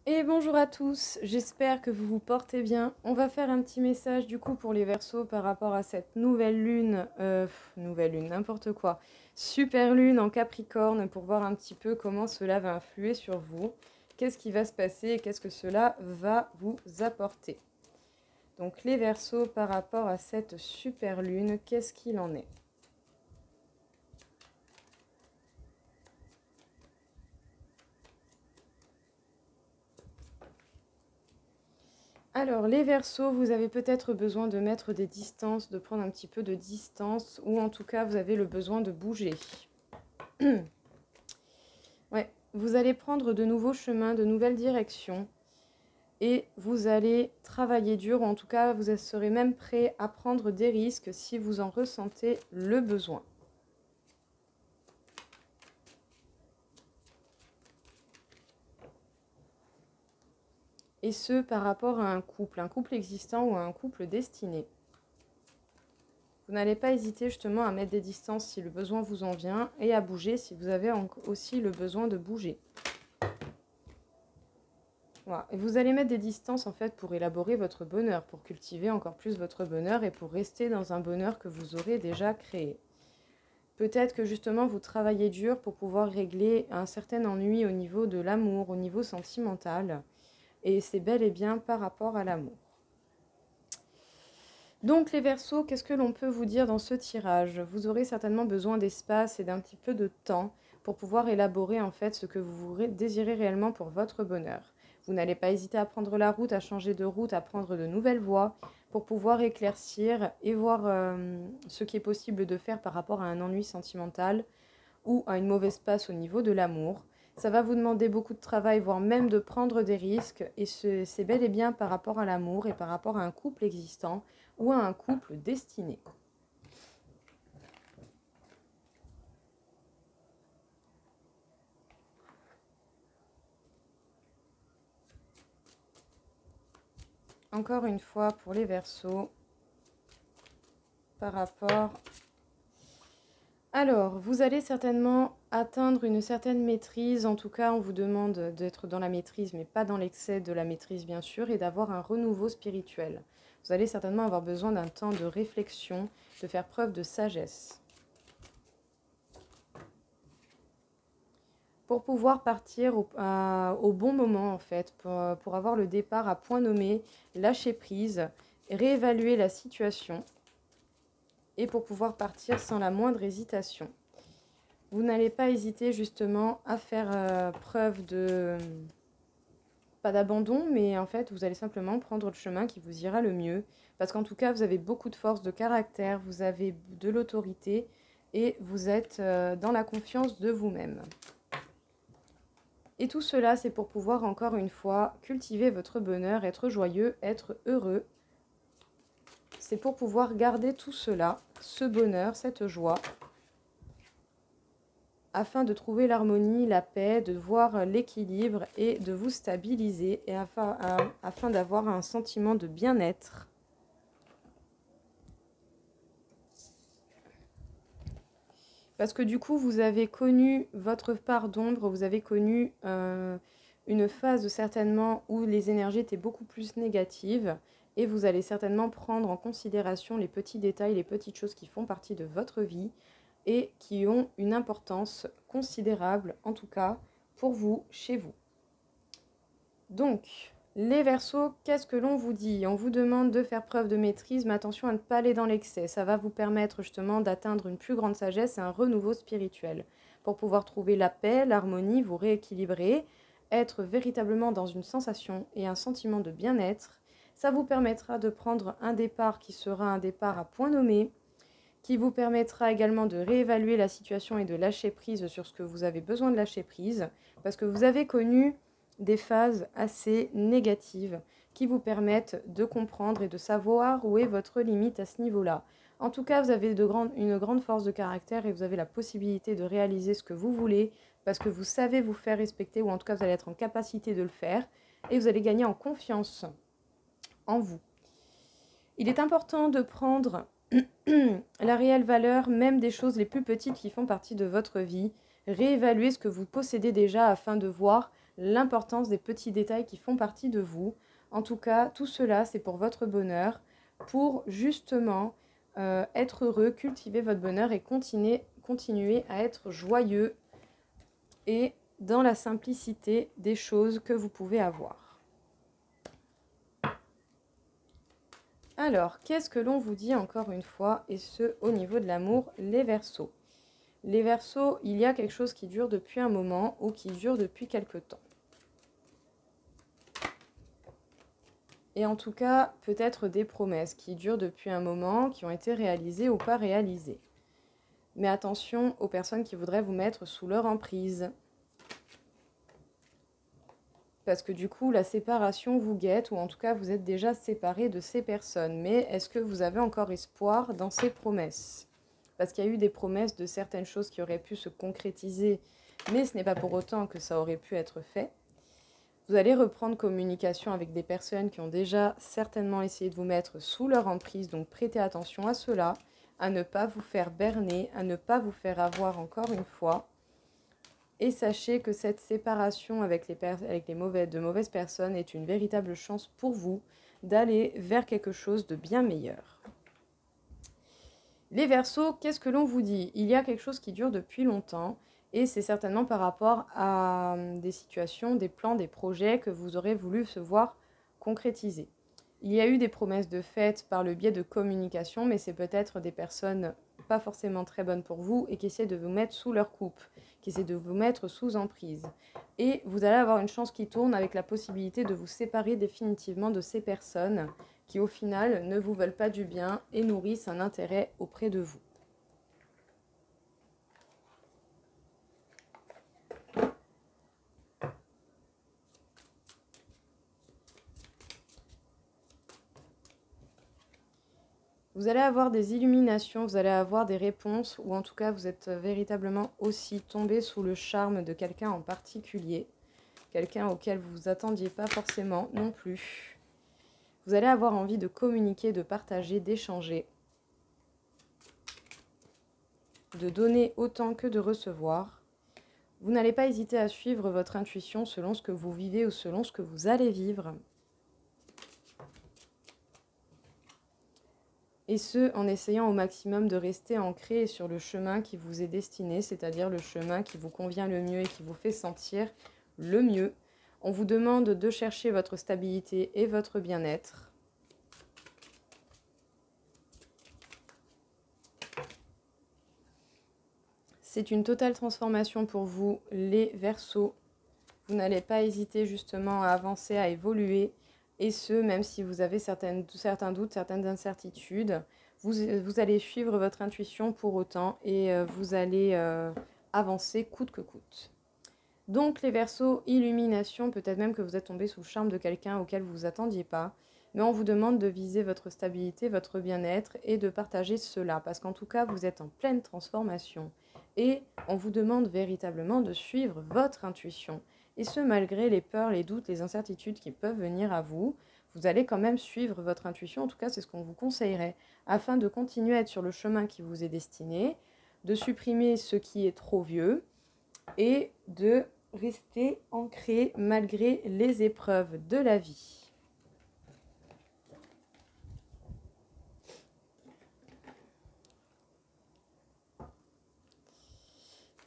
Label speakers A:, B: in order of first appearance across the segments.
A: Et bonjour à tous, j'espère que vous vous portez bien. On va faire un petit message du coup pour les Verseaux par rapport à cette nouvelle lune, n'importe quoi, super lune en Capricorne pour voir un petit peu comment cela va influer sur vous, qu'est-ce qui va se passer et qu'est-ce que cela va vous apporter. Donc les Verseaux par rapport à cette super lune, qu'est-ce qu'il en est? Alors, les Verseaux, vous avez peut-être besoin de mettre des distances, de prendre un petit peu de distance, ou en tout cas, vous avez le besoin de bouger. Ouais, vous allez prendre de nouveaux chemins, de nouvelles directions, et vous allez travailler dur, ou en tout cas, vous serez même prêt à prendre des risques si vous en ressentez le besoin. Et ce, par rapport à un couple existant ou à un couple destiné. Vous n'allez pas hésiter justement à mettre des distances si le besoin vous en vient et à bouger si vous avez aussi le besoin de bouger. Voilà. Et vous allez mettre des distances en fait pour élaborer votre bonheur, pour cultiver encore plus votre bonheur et pour rester dans un bonheur que vous aurez déjà créé. Peut-être que justement vous travaillez dur pour pouvoir régler un certain ennui au niveau de l'amour, au niveau sentimental. Et c'est bel et bien par rapport à l'amour. Donc les Verseaux, qu'est-ce que l'on peut vous dire dans ce tirage? Vous aurez certainement besoin d'espace et d'un petit peu de temps pour pouvoir élaborer en fait ce que vous désirez réellement pour votre bonheur. Vous n'allez pas hésiter à prendre la route, à changer de route, à prendre de nouvelles voies pour pouvoir éclaircir et voir ce qui est possible de faire par rapport à un ennui sentimental ou à une mauvaise passe au niveau de l'amour. Ça va vous demander beaucoup de travail, voire même de prendre des risques, et c'est bel et bien par rapport à l'amour et par rapport à un couple existant ou à un couple destiné. Encore une fois pour les Verseaux, par rapport... Alors, vous allez certainement atteindre une certaine maîtrise, en tout cas on vous demande d'être dans la maîtrise, mais pas dans l'excès de la maîtrise bien sûr, et d'avoir un renouveau spirituel. Vous allez certainement avoir besoin d'un temps de réflexion, de faire preuve de sagesse. Pour pouvoir partir au bon moment en fait, pour avoir le départ à point nommé, lâcher prise, réévaluer la situation et pour pouvoir partir sans la moindre hésitation. Vous n'allez pas hésiter justement à faire preuve de... pas d'abandon, mais en fait vous allez simplement prendre le chemin qui vous ira le mieux, parce qu'en tout cas vous avez beaucoup de force de caractère, vous avez de l'autorité et vous êtes dans la confiance de vous-même. Et tout cela, c'est pour pouvoir, encore une fois, cultiver votre bonheur, être joyeux, être heureux. C'est pour pouvoir garder tout cela, ce bonheur, cette joie, afin de trouver l'harmonie, la paix, de voir l'équilibre et de vous stabiliser, et afin d'avoir un sentiment de bien-être. Parce que du coup, vous avez connu votre part d'ombre, vous avez connu une phase certainement où les énergies étaient beaucoup plus négatives et vous allez certainement prendre en considération les petits détails, les petites choses qui font partie de votre vie et qui ont une importance considérable, en tout cas pour vous, chez vous. Donc, les Verseaux, qu'est-ce que l'on vous dit? On vous demande de faire preuve de maîtrise, mais attention à ne pas aller dans l'excès. Ça va vous permettre justement d'atteindre une plus grande sagesse et un renouveau spirituel. Pour pouvoir trouver la paix, l'harmonie, vous rééquilibrer, être véritablement dans une sensation et un sentiment de bien-être. Ça vous permettra de prendre un départ qui sera un départ à point nommé, qui vous permettra également de réévaluer la situation et de lâcher prise sur ce que vous avez besoin de lâcher prise, parce que vous avez connu des phases assez négatives qui vous permettent de comprendre et de savoir où est votre limite à ce niveau-là. En tout cas, vous avez une grande force de caractère et vous avez la possibilité de réaliser ce que vous voulez parce que vous savez vous faire respecter, ou en tout cas vous allez être en capacité de le faire et vous allez gagner en confiance en vous. Il est important de prendre la réelle valeur même des choses les plus petites qui font partie de votre vie, réévaluer ce que vous possédez déjà afin de voir l'importance des petits détails qui font partie de vous. En tout cas, tout cela, c'est pour votre bonheur, pour justement être heureux, cultiver votre bonheur et continuer à être joyeux et dans la simplicité des choses que vous pouvez avoir. Alors, qu'est-ce que l'on vous dit encore une fois, et ce, au niveau de l'amour, les Verseaux. Les Verseaux, il y a quelque chose qui dure depuis un moment ou qui dure depuis quelque temps. Et en tout cas, peut-être des promesses qui durent depuis un moment, qui ont été réalisées ou pas réalisées. Mais attention aux personnes qui voudraient vous mettre sous leur emprise. Parce que du coup, la séparation vous guette, ou en tout cas, vous êtes déjà séparés de ces personnes. Mais est-ce que vous avez encore espoir dans ces promesses? Parce qu'il y a eu des promesses de certaines choses qui auraient pu se concrétiser, mais ce n'est pas pour autant que ça aurait pu être fait. Vous allez reprendre communication avec des personnes qui ont déjà certainement essayé de vous mettre sous leur emprise, donc prêtez attention à cela, à ne pas vous faire berner, à ne pas vous faire avoir encore une fois. Et sachez que cette séparation avec de mauvaises personnes est une véritable chance pour vous d'aller vers quelque chose de bien meilleur. Les Verseaux, qu'est-ce que l'on vous dit? Il y a quelque chose qui dure depuis longtemps. Et c'est certainement par rapport à des situations, des plans, des projets que vous aurez voulu se voir concrétiser. Il y a eu des promesses de fête par le biais de communication, mais c'est peut-être des personnes pas forcément très bonnes pour vous et qui essaient de vous mettre sous leur coupe, qui essaient de vous mettre sous emprise. Et vous allez avoir une chance qui tourne avec la possibilité de vous séparer définitivement de ces personnes qui au final ne vous veulent pas du bien et nourrissent un intérêt auprès de vous. Vous allez avoir des illuminations, vous allez avoir des réponses, ou en tout cas vous êtes véritablement aussi tombé sous le charme de quelqu'un en particulier, quelqu'un auquel vous ne vous attendiez pas forcément non plus. Vous allez avoir envie de communiquer, de partager, d'échanger, de donner autant que de recevoir. Vous n'allez pas hésiter à suivre votre intuition selon ce que vous vivez ou selon ce que vous allez vivre. Et ce, en essayant au maximum de rester ancré sur le chemin qui vous est destiné, c'est-à-dire le chemin qui vous convient le mieux et qui vous fait sentir le mieux. On vous demande de chercher votre stabilité et votre bien-être. C'est une totale transformation pour vous, les Verseaux. Vous n'allez pas hésiter justement à avancer, à évoluer. Et ce, même si vous avez certains doutes, certaines incertitudes, vous allez suivre votre intuition pour autant et vous allez avancer coûte que coûte. Donc les Verseaux, illumination, peut-être même que vous êtes tombé sous le charme de quelqu'un auquel vous ne vous attendiez pas, mais on vous demande de viser votre stabilité, votre bien-être et de partager cela, parce qu'en tout cas, vous êtes en pleine transformation. Et on vous demande véritablement de suivre votre intuition. Et ce, malgré les peurs, les doutes, les incertitudes qui peuvent venir à vous, vous allez quand même suivre votre intuition. En tout cas, c'est ce qu'on vous conseillerait, afin de continuer à être sur le chemin qui vous est destiné, de supprimer ce qui est trop vieux et de rester ancré malgré les épreuves de la vie.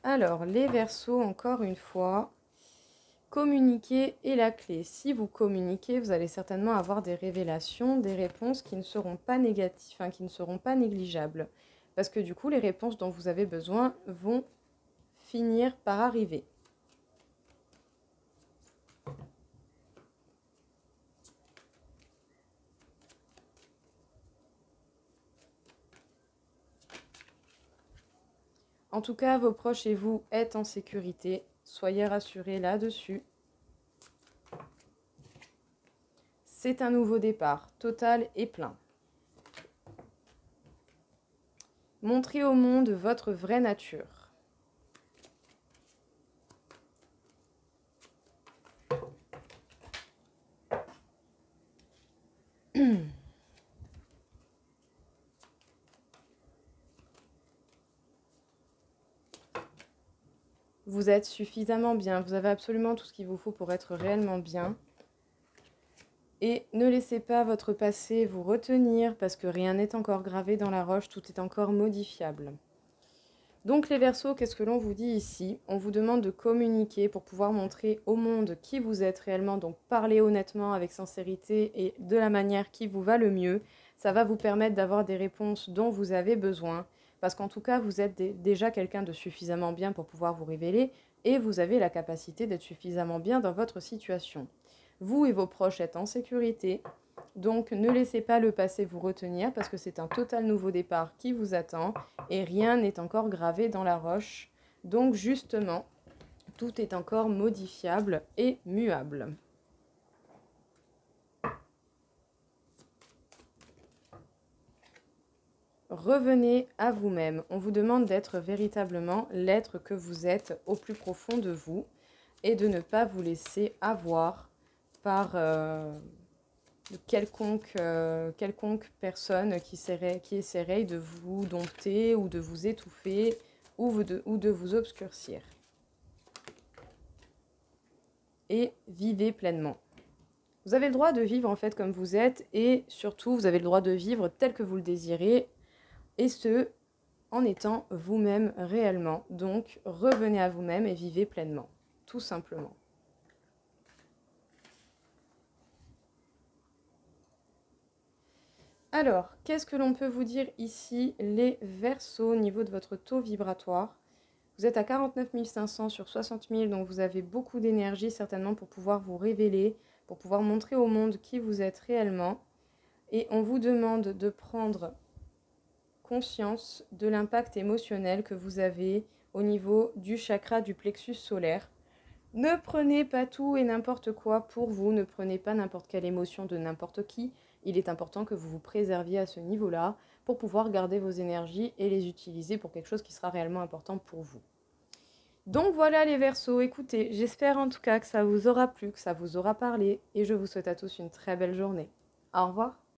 A: Alors, les Verseaux, encore une fois, communiquer est la clé. Si vous communiquez, vous allez certainement avoir des révélations, des réponses qui ne seront pas négatives, qui ne seront pas négligeables. Parce que du coup, les réponses dont vous avez besoin vont finir par arriver. En tout cas, vos proches et vous êtes en sécurité. Soyez rassurés là-dessus. C'est un nouveau départ, total et plein. Montrez au monde votre vraie nature. Vous êtes suffisamment bien, vous avez absolument tout ce qu'il vous faut pour être réellement bien. Et ne laissez pas votre passé vous retenir parce que rien n'est encore gravé dans la roche, tout est encore modifiable. Donc les Verseaux, qu'est-ce que l'on vous dit ici? On vous demande de communiquer pour pouvoir montrer au monde qui vous êtes réellement, donc parler honnêtement, avec sincérité et de la manière qui vous va le mieux. Ça va vous permettre d'avoir des réponses dont vous avez besoin, parce qu'en tout cas, vous êtes déjà quelqu'un de suffisamment bien pour pouvoir vous révéler, et vous avez la capacité d'être suffisamment bien dans votre situation. Vous et vos proches êtes en sécurité, donc ne laissez pas le passé vous retenir parce que c'est un total nouveau départ qui vous attend et rien n'est encore gravé dans la roche. Donc justement, tout est encore modifiable et muable. Revenez à vous-même. On vous demande d'être véritablement l'être que vous êtes au plus profond de vous et de ne pas vous laisser avoir par quelconque personne qui essaierait de vous dompter ou de vous étouffer ou de vous obscurcir. Et vivez pleinement. Vous avez le droit de vivre en fait comme vous êtes et surtout vous avez le droit de vivre tel que vous le désirez et ce en étant vous-même réellement. Donc revenez à vous-même et vivez pleinement, tout simplement. Alors, qu'est-ce que l'on peut vous dire ici, les Verseaux, au niveau de votre taux vibratoire? Vous êtes à 49 500 sur 60 000, donc vous avez beaucoup d'énergie certainement pour pouvoir vous révéler, pour pouvoir montrer au monde qui vous êtes réellement. Et on vous demande de prendre conscience de l'impact émotionnel que vous avez au niveau du chakra du plexus solaire. Ne prenez pas tout et n'importe quoi pour vous, ne prenez pas n'importe quelle émotion de n'importe qui. Il est important que vous vous préserviez à ce niveau-là pour pouvoir garder vos énergies et les utiliser pour quelque chose qui sera réellement important pour vous. Donc voilà les Verseaux, écoutez, j'espère en tout cas que ça vous aura plu, que ça vous aura parlé et je vous souhaite à tous une très belle journée. Au revoir.